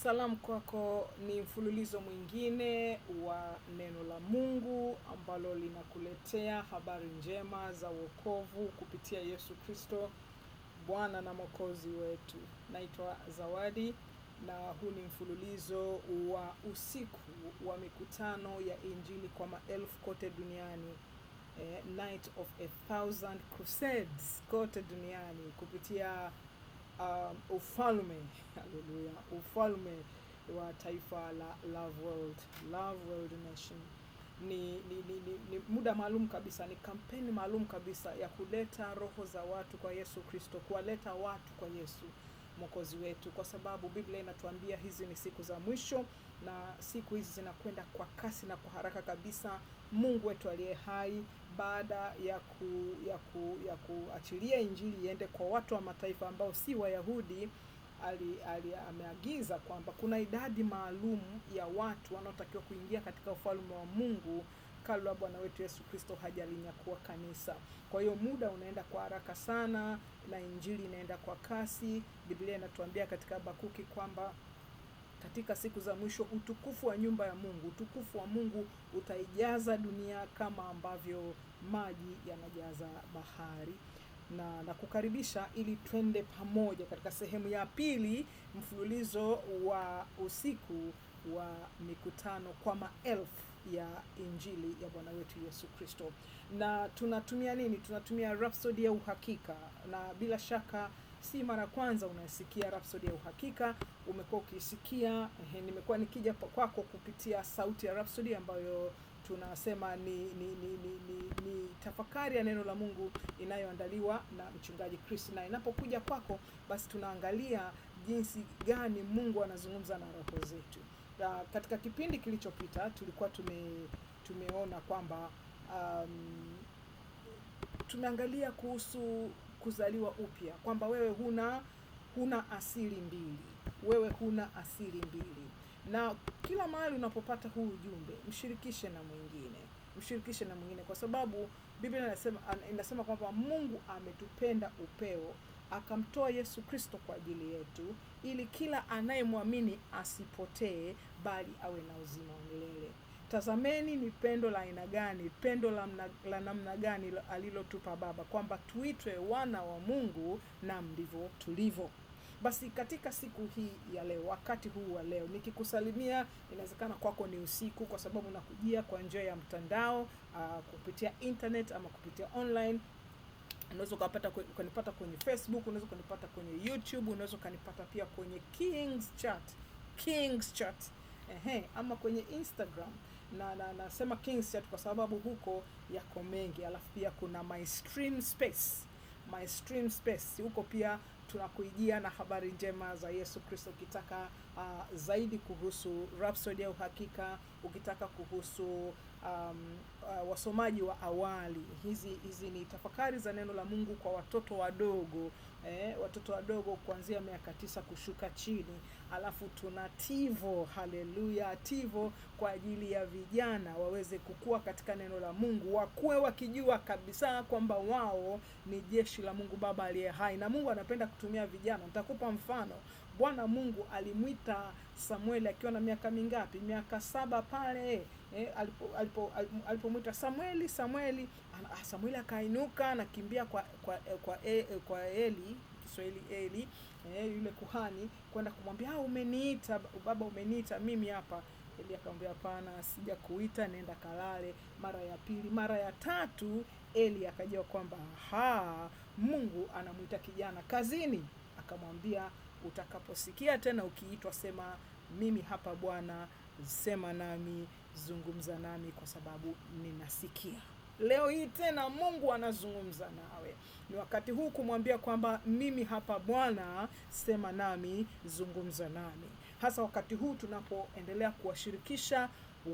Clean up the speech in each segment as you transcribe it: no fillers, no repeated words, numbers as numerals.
Salamu kwako ni mfululizo mwingine wa neno la Mungu ambalo linakuletea habari njema za wokovu kupitia Yesu Kristo, Bwana na Mwokozi wetu. Naitwa Zawadi na huu ni mfululizo wa usiku wa mikutano ya Injili kwa maelfu kote duniani. Night of 1,000 Crusades kote duniani kupitia ufalme, haleluya, ufalme wa taifa la Love World Nation. Ni muda maalum kabisa, ni kampeni maalum kabisa ya kuleta roho za watu kwa Yesu Kristo, kuwaleta watu kwa Yesu Mwokozi wetu, kwa sababu Biblia inatuambia hizi ni siku za mwisho na siku hizi zinakwenda kwa kasi na kwa haraka kabisa. Mungu wetu aliye hai, baada ya kuachilia injili iende kwa watu wa mataifa ambao si Wayahudi, ameagiza kwamba kuna idadi maalum ya watu wanaotakiwa kuingia katika ufalme wa Mungu kabla Bwana wetu Yesu Kristo hajalinyakuwa kanisa. Kwa hiyo muda unaenda kwa haraka sana na injili inaenda kwa kasi. Biblia inatuambia katika Habakuki kwamba katika siku za mwisho utukufu wa nyumba ya Mungu, utukufu wa Mungu utaijaza dunia kama ambavyo maji yanajaza bahari. Na kukaribisha ili twende pamoja katika sehemu ya pili, mfululizo wa usiku wa mikutano kwa maelfu ya injili ya Bwana wetu Yesu Kristo. Na tunatumia nini? Tunatumia Rhapsody ya uhakika, na bila shaka si mara kwanza unasikia Rhapsody ya uhakika. Umekuwa ukisikia, nimekuwa nikija kwako kupitia sauti ya Rhapsody ambayo tunasema ni tafakari ya neno la Mungu inayoandaliwa na mchungaji Chris, na inapokuja kwako basi tunaangalia jinsi gani Mungu anazungumza na roho zetu. Katika kipindi kilichopita tulikuwa tumeona kwamba tumeangalia kuhusu kuzaliwa upya, kwamba wewe huna asili mbili. Wewe huna asili mbili. Na kila mahali unapopata huu ujumbe, mshirikishe na mwingine. Mshirikishe na mwingine kwa sababu Biblia inasema kwamba Mungu ametupenda upeo, akamtoa Yesu Kristo kwa ajili yetu, ili kila anayemwamini asipotee bali awe na uzima wa milele. Tazameni ni pendo la aina gani, pendo la namna gani alilotupa Baba, kwamba tuitwe wana wa Mungu, na ndivyo tulivyo. Basi katika siku hii ya leo, wakati huu wa leo, nikikusalimia, inawezekana kwako ni usiku kwa sababu nakujia kwa njia ya mtandao, kupitia internet ama kupitia online. Unaweza kunipata kwenye Facebook, unaweza kunipata kwenye YouTube, unaweza kunipata pia kwenye King's Chat, ama kwenye Instagram. Na nasema King's Chat kwa sababu huko yako mengi. Alafu pia kuna My Stream Space. Huko pia tunakuijia na habari njema za Yesu Kristo. Ukitaka zaidi kuhusu Rhapsody ya uhakika, ukitaka kuhusu wasomaji wa awali, hizi ni tafakari za neno la Mungu kwa watoto wadogo, watoto wadogo kuanzia miaka 9 kushuka chini. Alafu tuna Tivo, haleluya, Tivo kwa ajili ya vijana waweze kukua katika neno la Mungu, wakue wakijua kabisa kwamba wao ni jeshi la Mungu Baba aliye hai, na Mungu anapenda kutumia vijana. Nitakupa mfano. Bwana Mungu alimuita Samueli akiwa na miaka mingapi? Miaka 7 pale. Alipomuita Samueli, Samueli akainuka na kimbia kwa Eli, Kiswahili Eli, yule kuhani, kwenda kumwambia, umeniita baba, umeniita mimi hapa. Eli akamwambia, hapana, sija kuita, nenda kalale. Mara ya pili, mara ya tatu, Eli akajua kwamba Mungu anamuita kijana kazini. Akamwambia, utakaposikia tena ukiitwa, sema, mimi hapa Bwana, sema nami, zungumza nami kwa sababu ninasikia. Leo hii tena Mungu anazungumza nawe. Ni wakati huu kumwambia kwamba mimi hapa Bwana, sema nami, zungumza nami. Hasa wakati huu tunapoendelea kuwashirikisha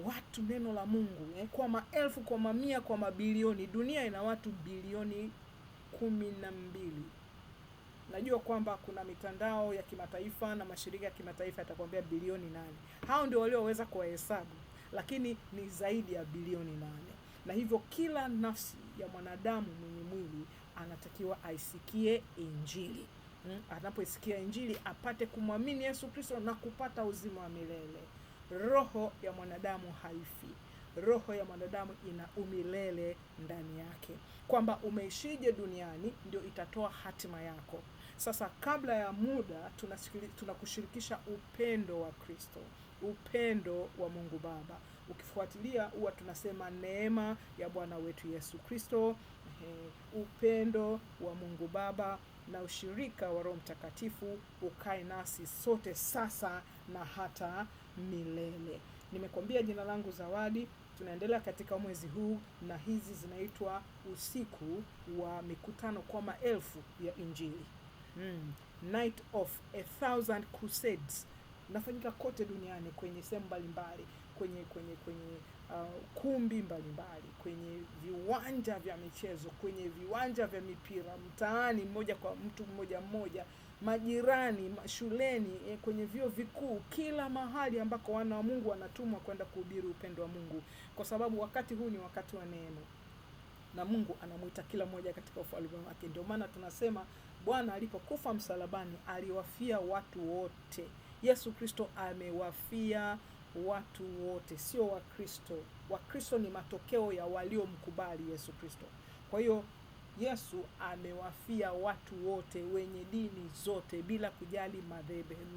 watu neno la Mungu, kwa maelfu, kwa mamia, kwa mabilioni. Dunia ina watu bilioni 12. Najua kwamba kuna mitandao ya kimataifa na mashirika ya kimataifa yatakwambia bilioni 8. Hao ndio walioweza kuhesabu, lakini ni zaidi ya bilioni 8. Na hivyo kila nafsi ya mwanadamu mwenye mwili anatakiwa aisikie injili. anapoisikia Injili apate kumwamini Yesu Kristo na kupata uzima wa milele. Roho ya mwanadamu haifi. Roho ya mwanadamu ina umilele ndani yake. Kwamba umeishije duniani ndio itatoa hatima yako. Sasa kabla ya muda tunakushirikisha upendo wa Kristo, upendo wa Mungu Baba. Ukifuatilia huwa tunasema neema ya Bwana wetu Yesu Kristo, upendo wa Mungu Baba na ushirika wa Roho Mtakatifu ukae nasi sote sasa na hata milele. Nimekwambia jina langu Zawadi. Tunaendelea katika mwezi huu na hizi zinaitwa usiku wa mikutano kwa maelfu ya Injili. Night of 1,000 Crusades. Nafanyika kote duniani kwenye sehemu mbalimbali, kwenye kumbi mbalimbali, kwenye viwanja vya michezo, kwenye viwanja vya mipira, mtaani mmoja kwa mtu mmoja, majirani, shuleni, kwenye vyuo vikuu, kila mahali ambako wana wa Mungu wanatumwa kwenda kuhubiri upendo wa Mungu, kwa sababu wakati huu ni wakati wa neema na Mungu anamuita kila mmoja katika ufalme wake. Ndio maana tunasema Bwana alipokufa msalabani aliwafia watu wote. Yesu Kristo amewafia watu wote, sio Wakristo. Wakristo ni matokeo ya waliomkubali Yesu Kristo. Kwa hiyo Yesu amewafia watu wote wenye dini zote bila kujali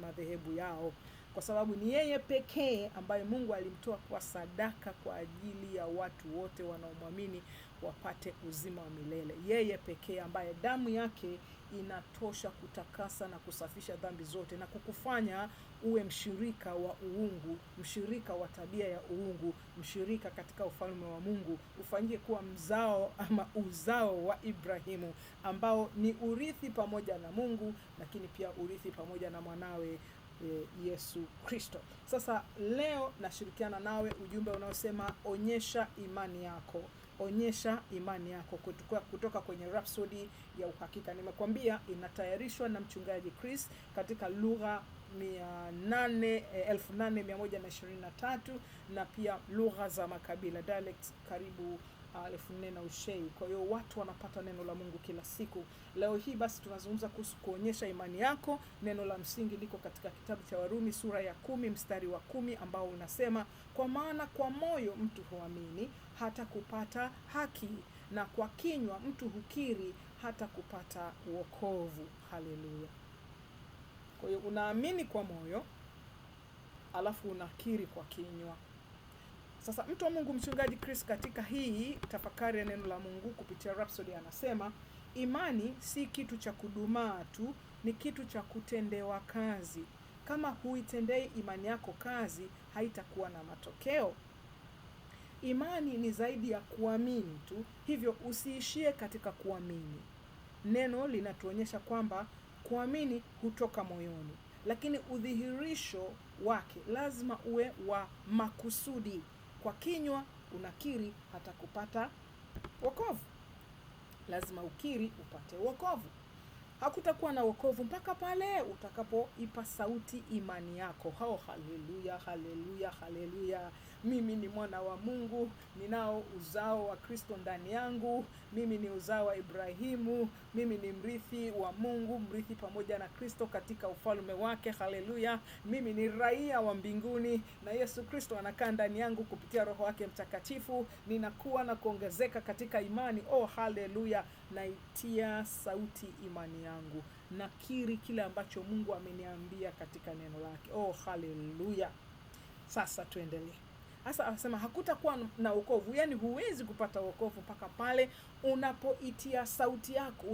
madhehebu yao, kwa sababu ni yeye pekee ambaye Mungu alimtoa kwa sadaka kwa ajili ya watu wote wanaomwamini wapate uzima wa milele. Yeye pekee ambaye damu yake inatosha kutakasa na kusafisha dhambi zote na kukufanya uwe mshirika wa uungu, mshirika wa tabia ya uungu, mshirika katika ufalme wa Mungu, ufanyike kuwa mzao ama uzao wa Ibrahimu, ambao ni urithi pamoja na Mungu, lakini pia urithi pamoja na mwanawe Yesu Kristo. Sasa leo nashirikiana nawe ujumbe unaosema onyesha imani yako. Onyesha imani yako kutoka kwenye Rhapsody ya Uhakika. Nimekwambia inatayarishwa na mchungaji Chris katika lugha 8123 na pia lugha za makabila, dialects karibu 1400 na ushei. Kwa hiyo watu wanapata neno la Mungu kila siku. Leo hii basi tunazungumza kuhusu kuonyesha imani yako. Neno la msingi liko katika kitabu cha Warumi sura ya 10 mstari wa 10 ambao unasema, kwa maana kwa moyo mtu huamini hata kupata haki, na kwa kinywa mtu hukiri hata kupata wokovu. Haleluya. Kwa hiyo unaamini kwa moyo alafu unakiri kwa kinywa. Sasa mtu wa Mungu mchungaji Chris katika hii tafakari ya neno la Mungu kupitia Rhapsody anasema imani si kitu cha kudumaa tu, ni kitu cha kutendewa kazi. Kama huitendei imani yako kazi, haitakuwa na matokeo. Imani ni zaidi ya kuamini tu, hivyo usiishie katika kuamini. Neno linatuonyesha kwamba kuamini hutoka moyoni, lakini udhihirisho wake lazima uwe wa makusudi. Kwa kinywa unakiri hata kupata wokovu. Lazima ukiri upate wokovu. Hakutakuwa na wokovu mpaka pale utakapoipa sauti imani yako. Haleluya, haleluya, haleluya. Mimi ni mwana wa Mungu, ninao uzao wa Kristo ndani yangu, mimi ni uzao wa Ibrahimu, mimi ni mrithi wa Mungu, mrithi pamoja na Kristo katika ufalme wake. Haleluya. Mimi ni raia wa mbinguni na Yesu Kristo anakaa ndani yangu kupitia Roho wake Mtakatifu. Ninakuwa na kuongezeka katika imani. Haleluya. Naitia sauti imani yangu. Nakiri kile ambacho Mungu ameniambia katika neno lake. Haleluya. Sasa tuendelee. Sasa anasema hakutakuwa na wokovu. Yaani huwezi kupata wokovu mpaka pale unapoitia sauti yako,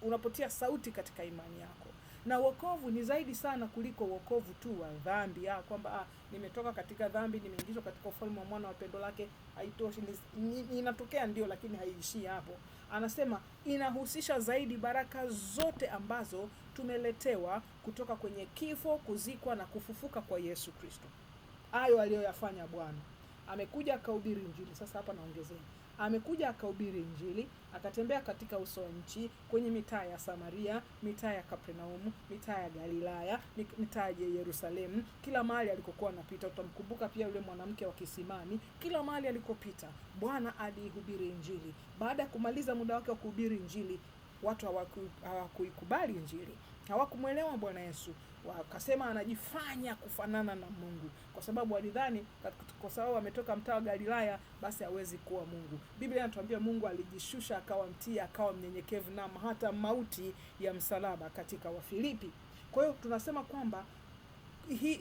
unapotia sauti katika imani yako. Na wokovu ni zaidi sana kuliko wokovu tu wa dhambi. Kwamba nimetoka katika dhambi, nimeingizwa katika ufalme wa mwana wa pendo lake, haitoshi. Inatokea ndio, lakini haiishii hapo. Anasema inahusisha zaidi baraka zote ambazo tumeletewa kutoka kwenye kifo, kuzikwa na kufufuka kwa Yesu Kristo. Hayo aliyoyafanya Bwana. Amekuja akahubiri Injili. Sasa hapa naongezea. Amekuja akahubiri Injili, akatembea katika uso wa nchi, kwenye mitaa ya Samaria, mitaa ya Kapernaumu, mitaa ya Galilaya, mitaa ya Yerusalemu, kila mahali alikokuwa anapita. Utamkumbuka pia yule mwanamke wa kisimani. Kila mahali alikopita Bwana alihubiri Injili. Baada ya kumaliza muda wake wa kuhubiri Injili, watu hawakuikubali Injili, hawakumuelewa Bwana Yesu, wakasema anajifanya kufanana na Mungu, kwa sababu walidhani kwa sababu ametoka mtaa wa Galilaya basi hawezi kuwa Mungu. Biblia inatuambia Mungu alijishusha akawa mtii, akawa mnyenyekevu na hata mauti ya msalaba katika Wafilipi. Kwa hiyo tunasema kwamba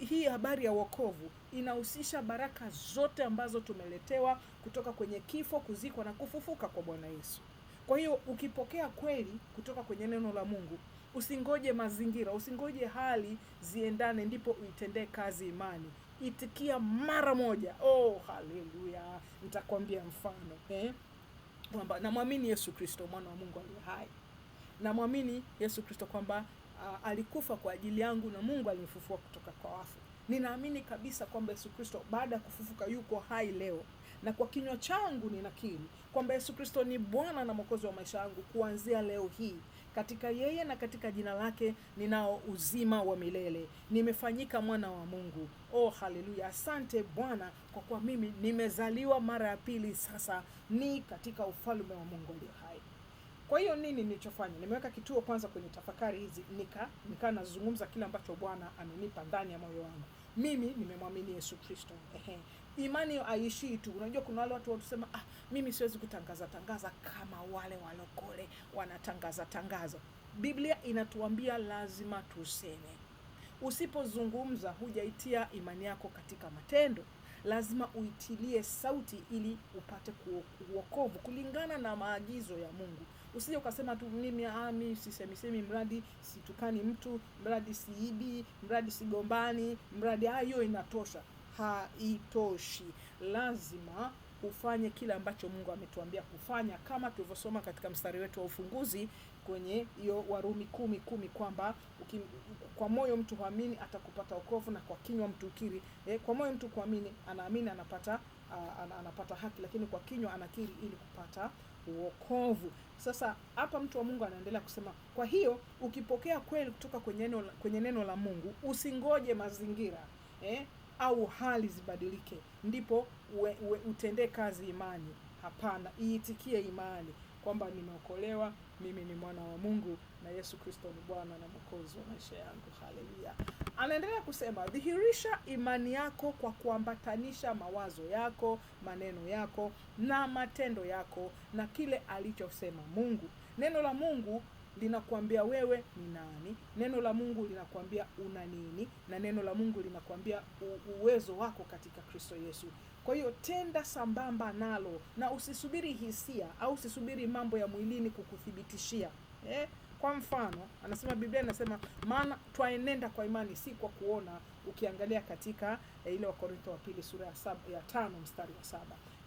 hii habari ya wokovu inahusisha baraka zote ambazo tumeletewa kutoka kwenye kifo, kuzikwa na kufufuka kwa Bwana Yesu. Kwa hiyo ukipokea kweli kutoka kwenye neno la Mungu, usingoje mazingira, usingoje hali ziendane ndipo uitendee kazi imani. Itikia mara moja. Oh, haleluya. Nitakwambia mfano, kwamba namwamini Yesu Kristo mwana wa Mungu aliye hai. Namwamini Yesu Kristo kwamba alikufa kwa ajili yangu na Mungu alimfufua kutoka kwa wafu. Ninaamini kabisa kwamba Yesu Kristo baada ya kufufuka yuko hai leo, na kwa kinywa changu ninakiri kwamba Yesu Kristo ni Bwana na Mwokozi wa maisha yangu kuanzia leo hii. Katika yeye na katika jina lake ninao uzima wa milele. Nimefanyika mwana wa Mungu. Oh, haleluya. Asante Bwana kwa kuwa mimi nimezaliwa mara ya pili, sasa ni katika ufalme wa Mungu aliye hai. Kwa hiyo nini nilichofanya? Nimeweka kituo kwanza kwenye tafakari hizi, nika nazungumza kile ambacho Bwana amenipa ndani ya moyo wangu. Mimi nimemwamini Yesu Kristo. Imani haishi tu. Unajua kuna wale watu watusema, mimi siwezi kutangaza kama wale walokole wanatangaza. Biblia inatuambia lazima tuseme. Usipozungumza hujaitia imani yako katika matendo. Lazima uitilie sauti ili upate wokovu kulingana na maagizo ya Mungu. Usije ukasema tu mimi sisemi, mradi situkani mtu, mradi siibi, mradi sigombani, mradi hiyo inatosha. Haitoshi. Lazima ufanye kile ambacho Mungu ametuambia kufanya, kama tulivyosoma katika mstari wetu wa ufunguzi kwenye hiyo Warumi 10:10 kwamba kwa moyo mtu huamini atakupata wokovu, na kwa kinywa mtu ukiri. Kwa moyo mtu kuamini, anaamini anapata haki, lakini kwa kinywa anakiri ili kupata wokovu. Sasa hapa mtu wa Mungu anaendelea kusema, kwa hiyo ukipokea kweli kutoka kwenye neno la Mungu, usingoje mazingira au hali zibadilike ndipo utendee kazi imani. Hapana, iitikie imani kwamba nimeokolewa, mimi ni mwana wa Mungu na Yesu Kristo ni Bwana na Mwokozi wa maisha yangu. Haleluya. Anaendelea kusema, dhihirisha imani yako kwa kuambatanisha mawazo yako, maneno yako na matendo yako na kile alichosema Mungu. Neno la Mungu linakuambia wewe ni nani, neno la Mungu linakuambia una nini, na neno la Mungu linakuambia uwezo wako katika Kristo Yesu. Kwa hiyo tenda sambamba nalo, na usisubiri hisia au usisubiri mambo ya mwilini kukuthibitishia. Kwa mfano, Biblia inasema maana twaenenda kwa imani si kwa kuona. Ukiangalia katika ile Wakorintho wa pili sura ya 5 mstari wa 7.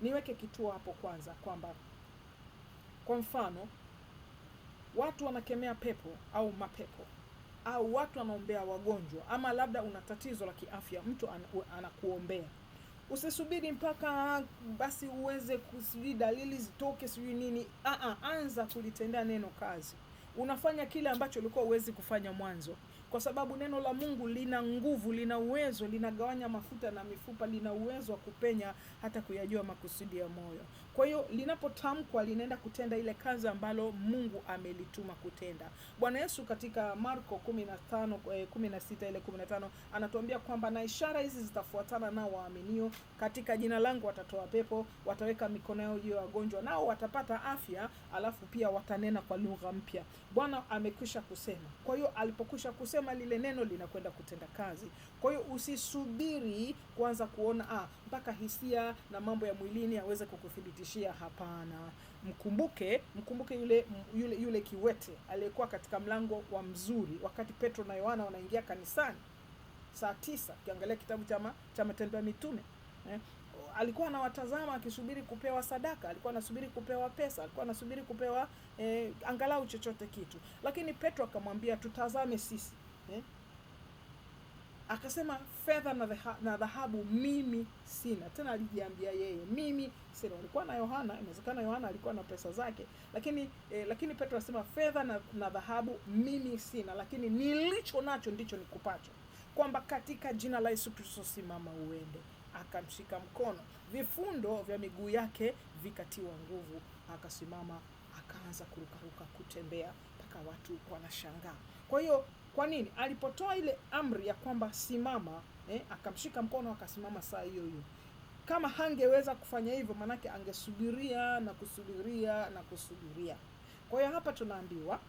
Niweke kituo hapo kwanza kwamba kwa mfano watu wanakemea pepo au mapepo, au watu wanaombea wagonjwa, ama labda una tatizo la kiafya, mtu anakuombea. Usisubiri mpaka basi uweze kusubiri dalili zitoke sijui nini. Anza kulitendea neno kazi. Unafanya kile ambacho ulikuwa uwezi kufanya mwanzo, kwa sababu neno la Mungu lina nguvu, lina uwezo, linagawanya mafuta na mifupa, lina uwezo wa kupenya hata kuyajua makusudi ya moyo. Kwa hiyo linapotamkwa linaenda kutenda ile kazi ambalo Mungu amelituma kutenda. Bwana Yesu katika Marko 15:16 ile 15 anatuambia kwamba na ishara hizi zitafuatana nao waaminio, katika jina langu watatoa pepo, wataweka mikono yao juu ya wagonjwa nao watapata afya, alafu pia watanena kwa lugha mpya. Bwana amekwisha kusema. Kwa hiyo alipokwisha kusema lile neno linakwenda kutenda kazi. Kwa hiyo usisubiri kuanza kuona mpaka hisia na mambo ya mwilini yaweze kukuthibitishia. Hapana. Mkumbuke yule kiwete aliyekuwa katika mlango wa Mzuri wakati Petro na Yohana wanaingia kanisani saa 9. Ukiangalia kitabu cha Matendo ya Mitume, alikuwa anawatazama akisubiri kupewa sadaka, alikuwa anasubiri kupewa pesa, alikuwa anasubiri kupewa angalau chochote kitu. Lakini Petro akamwambia tutazame sisi. Akasema fedha na dhahabu mimi sina. Tena alijiambia yeye, mimi sina. Alikuwa na Yohana, inawezekana Yohana alikuwa na pesa zake, lakini Petro anasema fedha na dhahabu mimi sina, lakini nilicho nacho ndicho nikupacho, kwamba katika jina la Yesu Kristo simama uende. Akamshika mkono, vifundo vya miguu yake vikatiwa nguvu, akasimama akaanza kurukaruka, kutembea, mpaka watu wanashangaa. Kwa hiyo kwa nini alipotoa ile amri ya kwamba simama, akamshika mkono akasimama saa hiyo hiyo? Kama hangeweza kufanya hivyo, manake angesubiria na kusubiria na kusubiria. Kwa hiyo hapa tunaambiwa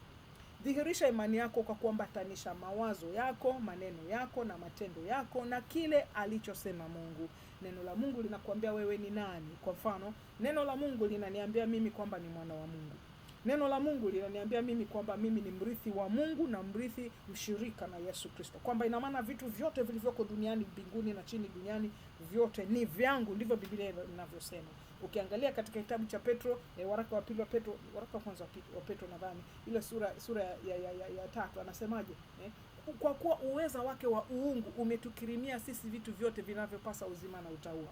dhihirisha imani yako kwa kuambatanisha mawazo yako, maneno yako na matendo yako na kile alichosema Mungu. Neno la Mungu linakuambia wewe ni nani. Kwa mfano, neno la Mungu linaniambia mimi kwamba ni mwana wa Mungu. Neno la Mungu linaniambia mimi kwamba mimi ni mrithi wa Mungu na mrithi mshirika na Yesu Kristo. Kwamba ina maana vitu vyote vilivyoko duniani, mbinguni na chini duniani, vyote ni vyangu, ndivyo Biblia inavyosema. Ukiangalia katika kitabu cha Petro, waraka wa pili wa Petro, waraka wa kwanza wa Petro nadhani, ile sura ya 3 anasemaje? Kwa kuwa uweza wake wa uungu umetukirimia sisi vitu vyote vinavyopasa uzima na utauwa.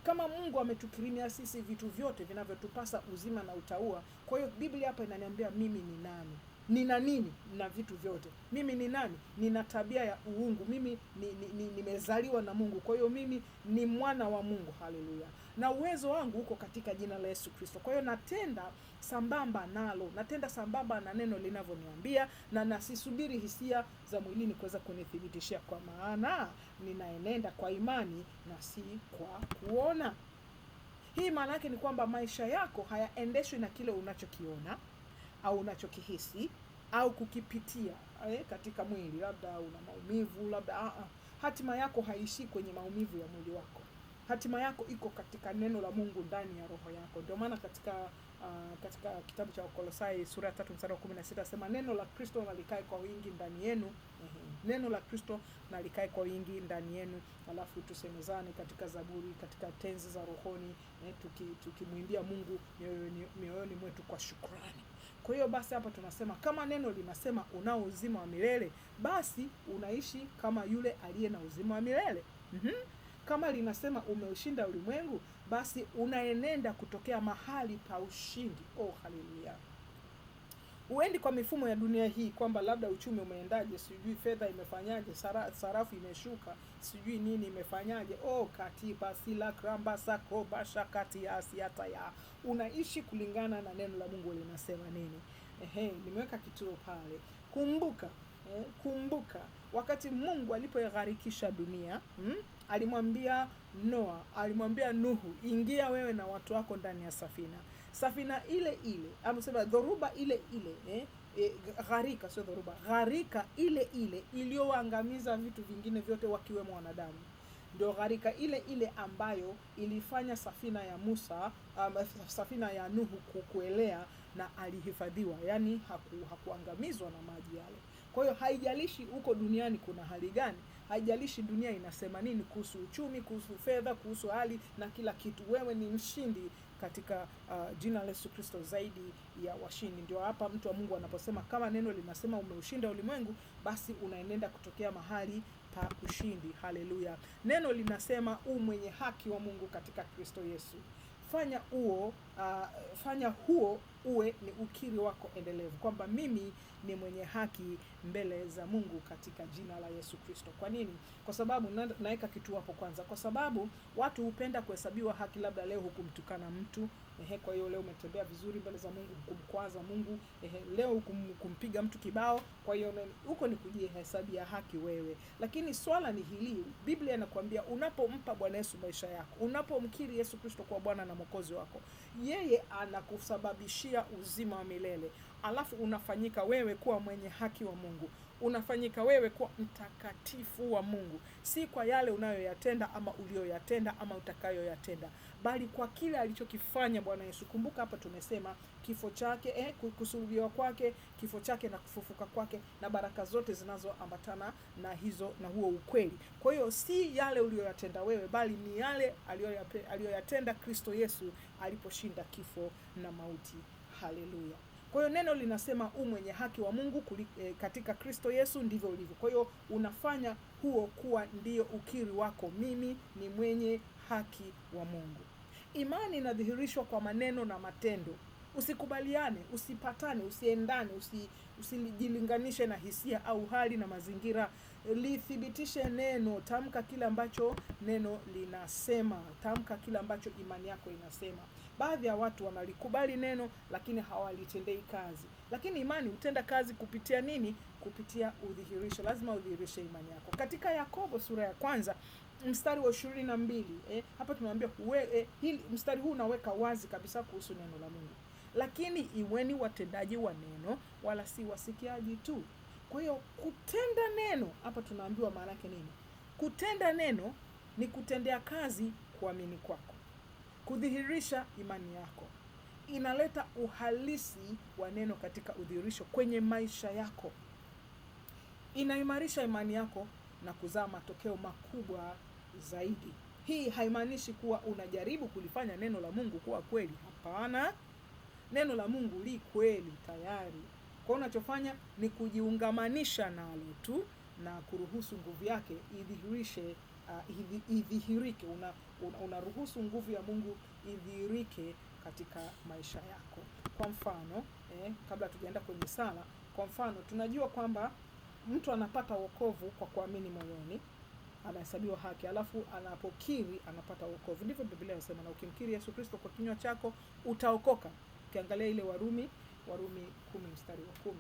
Kama Mungu ametukirimia sisi vitu vyote vinavyotupasa uzima na utauwa, kwa hiyo Biblia hapa inaniambia mimi ni nani? Nina nini na vitu vyote? Mimi ni nani? Nina tabia ya uungu. Mimi nimezaliwa na Mungu. Kwa hiyo mimi ni mwana wa Mungu. Haleluya. Na uwezo wangu uko katika jina la Yesu Kristo. Kwa hiyo natenda sambamba nalo. Natenda sambamba na neno linavyoniambia, na nasisubiri hisia za mwilini kuweza kunithibitishia, kwa maana ninaenenda kwa imani na si kwa kuona. Hii maana yake ni kwamba maisha yako hayaendeshwi na kile unachokiona au unachokihisi au kukipitia katika mwili. Labda una maumivu, labda hatima yako haishi kwenye maumivu ya mwili wako. Hatima yako iko katika neno la Mungu ndani ya roho yako. Ndio maana katika kitabu cha Wakolosai sura ya 3 mstari wa 16 asema neno la Kristo na likae kwa wingi ndani yenu. Neno la Kristo na likae kwa wingi ndani yenu. Alafu tusemezane katika zaburi, katika tenzi za rohoni, tukimwimbia Mungu mioyoni mwetu kwa shukrani. Kwa hiyo basi hapa tunasema kama neno linasema unao uzima wa milele, basi unaishi kama yule aliye na uzima wa milele. Kama linasema umeushinda ulimwengu, basi unaenenda kutokea mahali pa ushindi. Oh, haleluya. Uendi kwa mifumo ya dunia hii kwamba labda uchumi umeendaje, sijui fedha imefanyaje, sarafu imeshuka, sijui nini imefanyaje. Oh, katiba sila kramba sako basha kati ya asiata ya. Unaishi kulingana na neno la Mungu linasema nini. Nimeweka kituo pale. Kumbuka wakati Mungu alipoigharikisha dunia, alimwambia Noa, alimwambia Nuhu, ingia wewe na watu wako ndani ya safina. Safina ile ile, amesema dhoruba ile ile, gharika sio dhoruba, gharika ile ile iliyoangamiza vitu vingine vyote wakiwemo wanadamu. Ndio gharika ile ile ambayo ilifanya safina ya Musa, safina ya Nuhu kuelea na alihifadhiwa, yani hakuangamizwa na maji yale. Kwa hiyo haijalishi huko duniani kuna hali gani, haijalishi dunia inasema nini kuhusu uchumi, kuhusu fedha, kuhusu hali na kila kitu, wewe ni mshindi katika jina la Yesu Kristo, zaidi ya washindi. Ndio hapa mtu wa Mungu anaposema kama neno linasema umeushinda ulimwengu, basi unaenenda kutokea mahali pa ushindi. Haleluya. Neno linasema mwenye haki wa Mungu katika Kristo Yesu. Fanya huo uwe ni ukiri wako endelevu kwamba mimi ni mwenye haki mbele za Mungu katika jina la Yesu Kristo. Kwa nini? Kwa sababu naweka kitu hapo kwanza. Kwa sababu watu hupenda kuhesabiwa haki, labda leo hukumtukana mtu, kwa hiyo leo umetembea vizuri mbele za Mungu, hukumkwaza Mungu, leo hukumpiga mtu kibao, kwa hiyo huko ni kujihesabia haki wewe. Lakini swala ni hili, Biblia inakuambia unapompa Bwana Yesu maisha yako, unapomkiri Yesu Kristo kwa Bwana na Mwokozi wako, yeye anakusababishia uzima wa milele. Alafu unafanyika wewe kuwa mwenye haki wa Mungu. Unafanyika wewe kuwa mtakatifu wa Mungu. Si kwa yale unayoyatenda ama ulioyatenda ama utakayoyatenda, bali kwa kile alichokifanya Bwana Yesu. Kumbuka hapa tumesema kifo chake, kusulubiwa kwake, kifo chake na kufufuka kwake na baraka zote zinazoambatana na huo ukweli. Kwa hiyo si yale uliyoyatenda wewe, bali ni yale aliyoyatenda Kristo Yesu aliposhinda kifo na mauti. Haleluya. Kwa hiyo neno linasema mwenye haki wa Mungu katika Kristo Yesu, ndivyo ulivyo. Kwa hiyo unafanya huo kuwa ndio ukiri wako, mimi ni mwenye haki wa Mungu. Imani inadhihirishwa kwa maneno na matendo. Usikubaliane, usipatane, usiendane, usijilinganishe na hisia au hali na mazingira lithibitishe neno, tamka kile ambacho neno linasema, tamka kile ambacho imani yako inasema. Baadhi ya watu wanalikubali neno lakini hawalitendei kazi. Lakini imani hutenda kazi kupitia nini? Kupitia udhihirisho. Lazima udhihirishe imani yako. Katika Yakobo sura ya 1 mstari wa 22, hapa tunaambia hili mstari huu unaweka wazi kabisa kuhusu neno la Mungu. Lakini iweni watendaji wa neno wala si wasikiaji tu. Kwa hiyo kutenda neno, hapa tunaambiwa maana yake nini? Kutenda neno ni kutendea kazi kuamini kwako. Kudhihirisha imani yako. Inaleta uhalisi wa neno katika udhihirisho kwenye maisha yako. Inaimarisha imani yako na kuzaa matokeo makubwa zaidi. Hii haimaanishi kuwa unajaribu kulifanya neno la Mungu kuwa kweli. Hapana. Neno la Mungu li kweli tayari. Kwa unachofanya ni kujiungamanisha nalo tu na kuruhusu nguvu yake idhihirike. Unaruhusu nguvu ya Mungu idhihirike katika maisha yako. Kwa mfano, kabla tujaenda kwenye sala, kwa mfano tunajua kwamba mtu anapata wokovu kwa kuamini moyoni, anahesabiwa haki, alafu anapokiri anapata wokovu. Ndivyo Biblia inasema, na ukimkiri Yesu Kristo kwa kinywa chako utaokoka. Ukiangalia ile Warumi 10 mstari wa 10.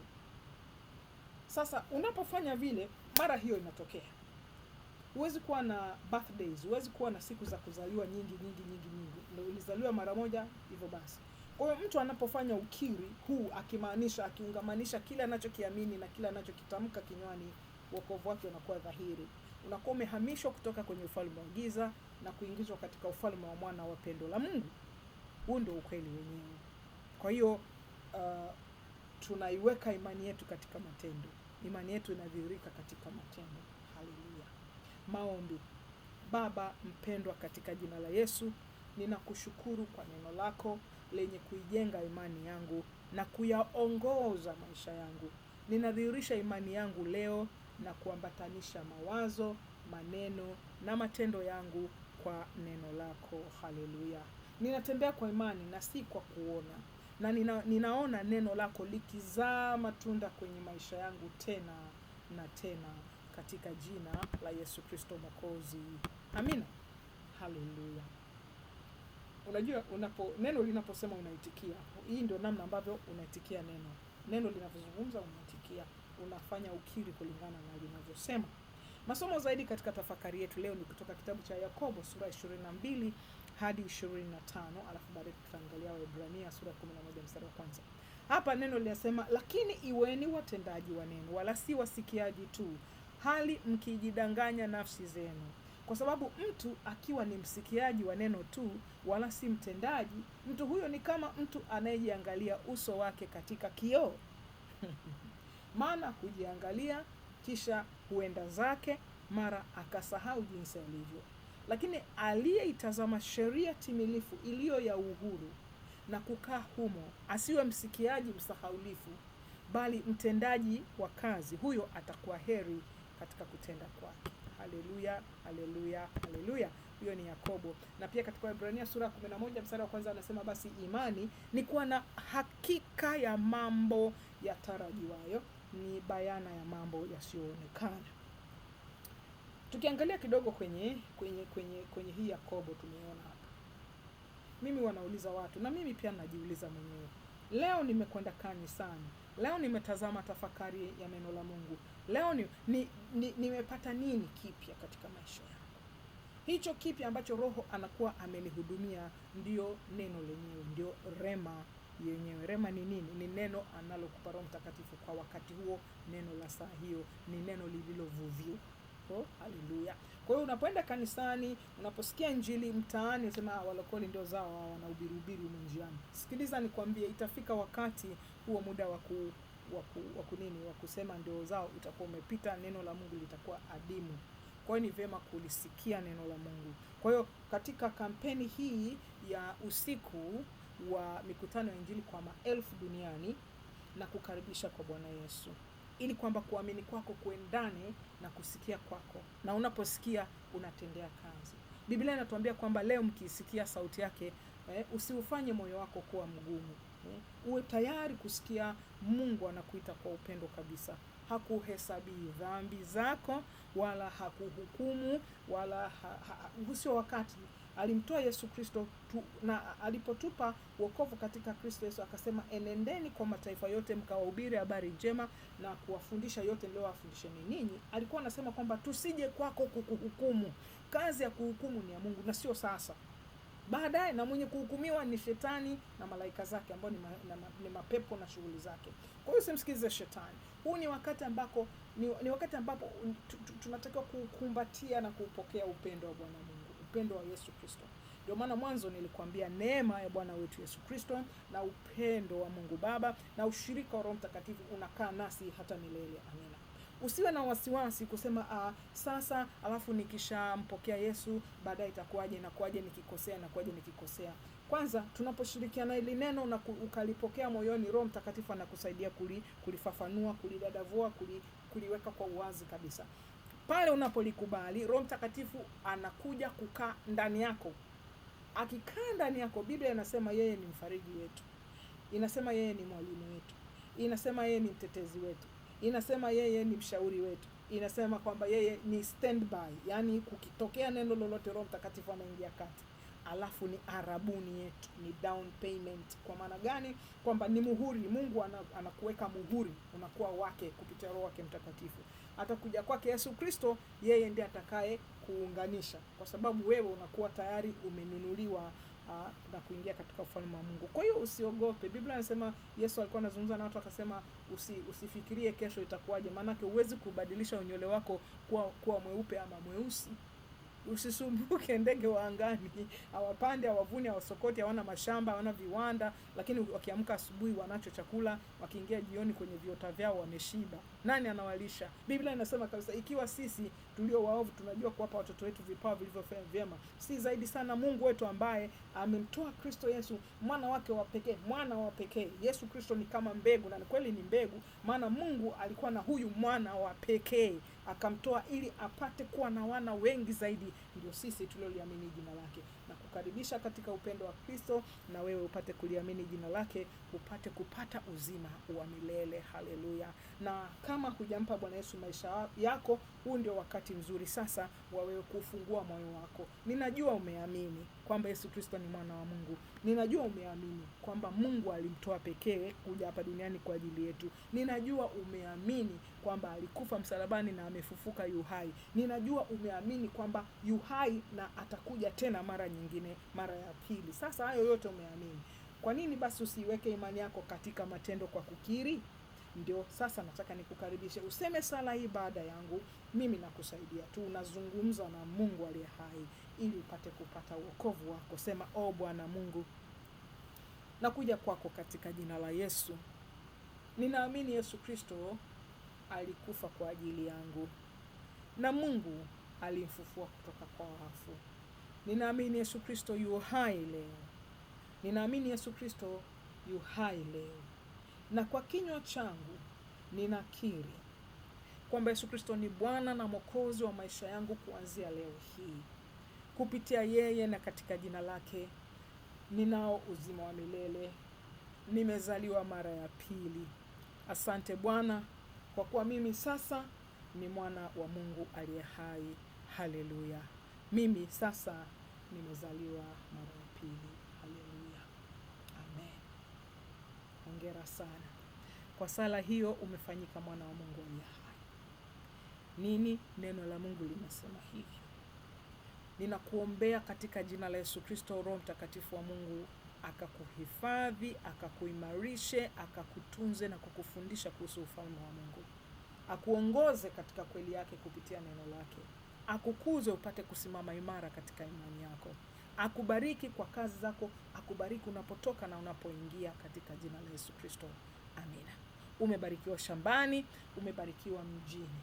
Sasa unapofanya vile, mara hiyo inatokea. Huwezi kuwa na birthdays, huwezi kuwa na siku za kuzaliwa nyingi. Ndio ulizaliwa mara moja hivyo basi. Kwa hiyo mtu anapofanya ukiri huu akimaanisha, akiungamanisha kile anachokiamini na kile anachokitamka kinywani, wokovu wake unakuwa dhahiri. Unakuwa umehamishwa kutoka kwenye ufalme wa giza na kuingizwa katika ufalme wa mwana wa pendo la Mungu. Huu ndio ukweli wenyewe. Kwa hiyo tunaiweka imani yetu katika matendo. Imani yetu inadhihirika katika matendo. Haleluya. Maombi. Baba mpendwa, katika jina la Yesu, ninakushukuru kwa neno lako lenye kuijenga imani yangu na kuyaongoza maisha yangu. Ninadhihirisha imani yangu leo na kuambatanisha mawazo, maneno na matendo yangu kwa neno lako. Haleluya. Ninatembea kwa imani na si kwa kuona. Na ninaona neno lako likizaa matunda kwenye maisha yangu tena na tena, katika jina la Yesu Kristo Mwokozi. Amina. Haleluya. Unajua neno linaposema unaitikia. Hii ndio namna ambavyo unaitikia neno. Neno linapozungumza unaitikia, unafanya ukiri kulingana na linavyosema. Masomo zaidi katika tafakari yetu leo ni kutoka kitabu cha Yakobo sura 22 hadi 25, alafu baadaye tutaangalia Waebrania sura 11 mstari wa 1. Hapa neno linasema, lakini iweni watendaji wa neno wala si wasikiaji tu, hali mkijidanganya nafsi zenu. Kwa sababu mtu akiwa ni msikiaji wa neno tu wala si mtendaji, mtu huyo ni kama mtu anayejiangalia uso wake katika kioo. Maana hujiangalia kisha huenda zake, mara akasahau jinsi alivyo. Lakini aliyeitazama sheria timilifu iliyo ya uhuru na kukaa humo, asiwe msikiaji msahaulifu, bali mtendaji wa kazi, huyo atakuwa heri katika kutenda kwake. Haleluya, haleluya, haleluya. Hiyo ni Yakobo. Na pia katika Waebrania sura 11 mstari wa 1 anasema, basi imani ni kuwa na hakika ya mambo yatarajiwayo, ni bayana ya mambo yasiyoonekana. Tukiangalia kidogo kwenye hii Yakobo tumeona hapa. Mimi wanauliza watu na mimi pia najiuliza mwenyewe. Leo nimekwenda kanisani. Leo nimetazama tafakari ya neno la Mungu. Leo nimepata nini kipya katika maisha yangu? Hicho kipya ambacho Roho anakuwa amenihudumia ndio neno lenyewe, ndio rema yenyewe. Rema ni nini? Ni neno analokupa Roho Mtakatifu kwa wakati huo, neno la saa hiyo, ni neno lililovuviwa. Oh, haleluya. Kwa hiyo unapoenda kanisani, unaposikia injili mtaani, unasema walokole ndio zao wanahubiri njiani. Sikiliza nikwambie, itafika wakati huo muda wa kusema ndio zao utakuwa umepita, neno la Mungu litakuwa adimu. Kwa hiyo ni vyema kulisikia neno la Mungu. Kwa hiyo katika kampeni hii ya usiku wa mikutano ya injili kwa maelfu duniani, na kukaribisha kwa Bwana Yesu, ili kwamba kuamini kwako kuendane na kusikia kwako, na unaposikia unatendea kazi. Biblia inatuambia kwamba leo mkisikia sauti yake, usiufanye moyo wako kuwa mgumu. Uwe tayari kusikia Mungu anakuita kwa upendo kabisa. hakuhesabii dhambi zako, wala hakuhukumu, wala sio wakati alimtoa Yesu Kristo na alipotupa wokovu katika Kristo Yesu akasema, enendeni kwa mataifa yote mkawahubiri habari njema na kuwafundisha yote niliyowafundisheni ninyi. Alikuwa anasema kwamba tusije kwako kukuhukumu. Kazi ya kuhukumu ni ya Mungu na sio sasa. Baadaye, na mwenye kuhukumiwa ni shetani na malaika zake ambao ni mapepo na shughuli zake. Kwa hiyo usimsikilize shetani. Huu ni wakati ambako ni wakati ambapo tunatakiwa kukumbatia na kupokea upendo wa Bwana Mungu, upendo wa Yesu Kristo. Ndio maana mwanzo nilikwambia neema ya Bwana wetu Yesu Kristo na upendo wa Mungu Baba na ushirika wa Roho Mtakatifu unakaa nasi hata milele. Amina. Usiwe na wasiwasi kusema sasa alafu nikishampokea Yesu baadaye itakuwaje, na kuaje nikikosea, na kuaje nikikosea. Kwanza tunaposhirikiana ile neno na ukalipokea moyoni, Roho Mtakatifu anakusaidia kulifafanua, kulidadavua, kuliweka kwa uwazi kabisa. Pale unapolikubali, Roho Mtakatifu anakuja kukaa ndani yako. Akikaa ndani yako, Biblia inasema yeye ni mfariji wetu. Inasema yeye ni mwalimu wetu. Inasema yeye ni mtetezi wetu. Inasema yeye ni mshauri wetu. Inasema kwamba yeye ni standby, yani kukitokea neno lolote Roho Mtakatifu anaingia kati. Alafu ni arabuni yetu, ni down payment. Kwa maana gani? Kwamba ni muhuri. Mungu anakuweka muhuri, unakuwa wake kupitia Roho wake Mtakatifu. Hata kuja kwake Yesu Kristo, yeye ndiye atakaye kuunganisha, kwa sababu wewe unakuwa tayari umenunuliwa na kuingia katika ufalme wa Mungu. Kwa hiyo usiogope. Biblia inasema, Yesu alikuwa anazungumza na watu akasema, usifikirie kesho itakuwaje, maana yake huwezi kubadilisha unywele wako kuwa mweupe ama mweusi. Usisumbuke ndege wa angani, hawapande, hawavuni, hawasokoti, hawana mashamba, hawana viwanda, lakini wakiamka asubuhi wanacho chakula, wakiingia jioni kwenye viota vyao wameshiba. Nani anawalisha? Biblia inasema kabisa, ikiwa sisi tulio waovu tunajua kuwapa watoto wetu vipawa vilivyo vyema, si zaidi sana Mungu wetu ambaye amemtoa Kristo Yesu mwana wake wa pekee, mwana wa pekee. Yesu Kristo ni kama mbegu, na ni kweli ni mbegu, maana Mungu alikuwa na huyu mwana wa pekee akamtoa ili apate kuwa na wana wengi zaidi. Ndio sisi tulioliamini jina lake, na kukaribisha katika upendo wa Kristo, na wewe upate kuliamini jina lake, upate kupata uzima wa milele. Haleluya. Na kama hujampa Bwana Yesu maisha yako, huu ndio wakati mzuri sasa wa wewe kufungua moyo wako. Ninajua umeamini kwamba Yesu Kristo ni mwana wa Mungu. Ninajua umeamini kwamba Mungu alimtoa pekee kuja hapa duniani kwa ajili yetu. Ninajua umeamini kwamba alikufa msalabani na amefufuka yu hai. Ninajua umeamini kwamba yu hai na atakuja tena mara nyingine, mara ya pili. Sasa hayo yote umeamini. Kwa nini basi usiweke imani yako katika matendo kwa kukiri? Ndio sasa nataka nikukaribishe useme sala hii baada yangu. Mimi nakusaidia tu, unazungumza na Mungu aliye hai ili upate kupata wokovu wako. Sema, o Bwana Mungu, nakuja kwako katika jina la Yesu. Ninaamini Yesu Kristo alikufa kwa ajili yangu, na Mungu alimfufua kutoka kwa wafu. Ninaamini Yesu Kristo yu hai leo. Ninaamini Yesu Kristo yu hai leo. Na kwa kinywa changu ninakiri kwamba Yesu Kristo ni Bwana na Mwokozi wa maisha yangu kuanzia leo hii. Kupitia yeye na katika jina lake ninao uzima wa milele. Nimezaliwa mara ya pili. Asante Bwana kwa kuwa mimi sasa ni mwana wa Mungu aliye hai. Haleluya. Mimi sasa nimezaliwa mara ya pili. Haleluya. Amen. Hongera sana. Kwa sala hiyo umefanyika mwana wa Mungu aliye hai. Nini neno la Mungu linasema hivyo? Ninakuombea katika jina la Yesu Kristo, Roho Mtakatifu wa Mungu akakuhifadhi, akakuimarishe, akakutunze na kukufundisha kuhusu ufalme wa Mungu. Akuongoze katika kweli yake kupitia neno lake. Akukuze upate kusimama imara katika imani yako. Akubariki kwa kazi zako, akubariki unapotoka na unapoingia katika jina la Yesu Kristo. Amina. Umebarikiwa shambani, umebarikiwa mjini.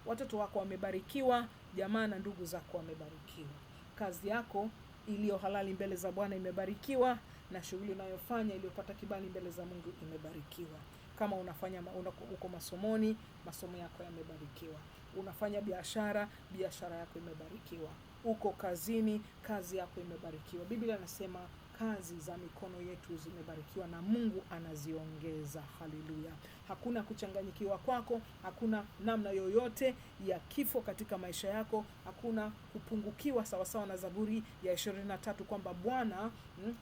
Watoto wako wamebarikiwa, jamaa na ndugu zako wamebarikiwa. Kazi yako iliyo halali mbele za Bwana imebarikiwa, na shughuli unayofanya iliyopata kibali mbele za Mungu imebarikiwa. Kama uko masomoni, masomo yako yamebarikiwa. Unafanya biashara, biashara yako imebarikiwa. Uko kazini, kazi yako imebarikiwa. Biblia inasema kazi za mikono yetu zimebarikiwa na Mungu anaziongeza. Haleluya. Hakuna kuchanganyikiwa kwako, hakuna namna yoyote ya kifo katika maisha yako, hakuna kupungukiwa, sawasawa na Zaburi ya 23 kwamba Bwana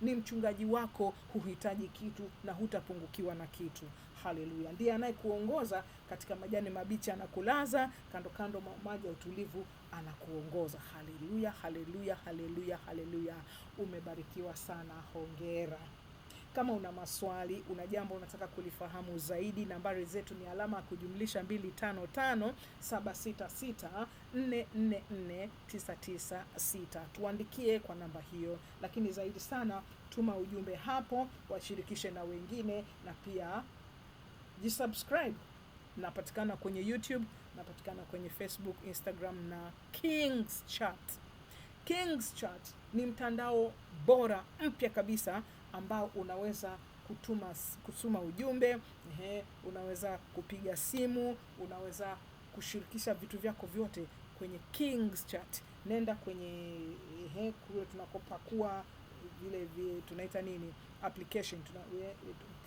ni mchungaji wako, huhitaji kitu na hutapungukiwa na kitu. Haleluya. Ndiye anayekuongoza katika majani mabichi, anakulaza kando kando mwa maji ya utulivu, anakuongoza. Haleluya, haleluya, haleluya, haleluya. Umebarikiwa sana, hongera. Kama una maswali, una jambo unataka kulifahamu zaidi, nambari zetu ni alama ya kujumlisha 255 766 444 996. Tuandikie kwa namba hiyo, lakini zaidi sana tuma ujumbe hapo, washirikishe na wengine, na pia jisubscribe. Napatikana kwenye YouTube, napatikana kwenye Facebook, Instagram na King's Chat. King's Chat ni mtandao bora mpya kabisa ambao unaweza kutuma ujumbe, unaweza kupiga simu, unaweza kushirikisha vitu vyako vyote kwenye King's Chat. Nenda kwenye kule tunakopakua vile tunaita nini, application,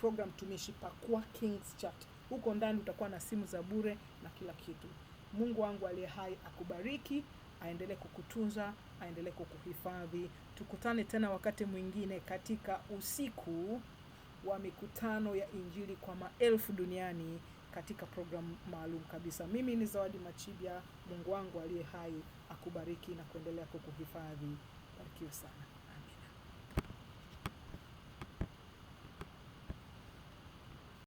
program tumishi, pakua King's Chat. Huko ndani utakuwa na simu za bure na kila kitu. Mungu wangu aliye hai akubariki, aendelee kukutunza, aendelee kukuhifadhi. Tukutane tena wakati mwingine katika usiku wa mikutano ya Injili kwa maelfu duniani katika programu maalum kabisa. Mimi ni Zawadi Machibia. Mungu wangu aliye hai akubariki na kuendelea kukuhifadhi. Barikiwa sana.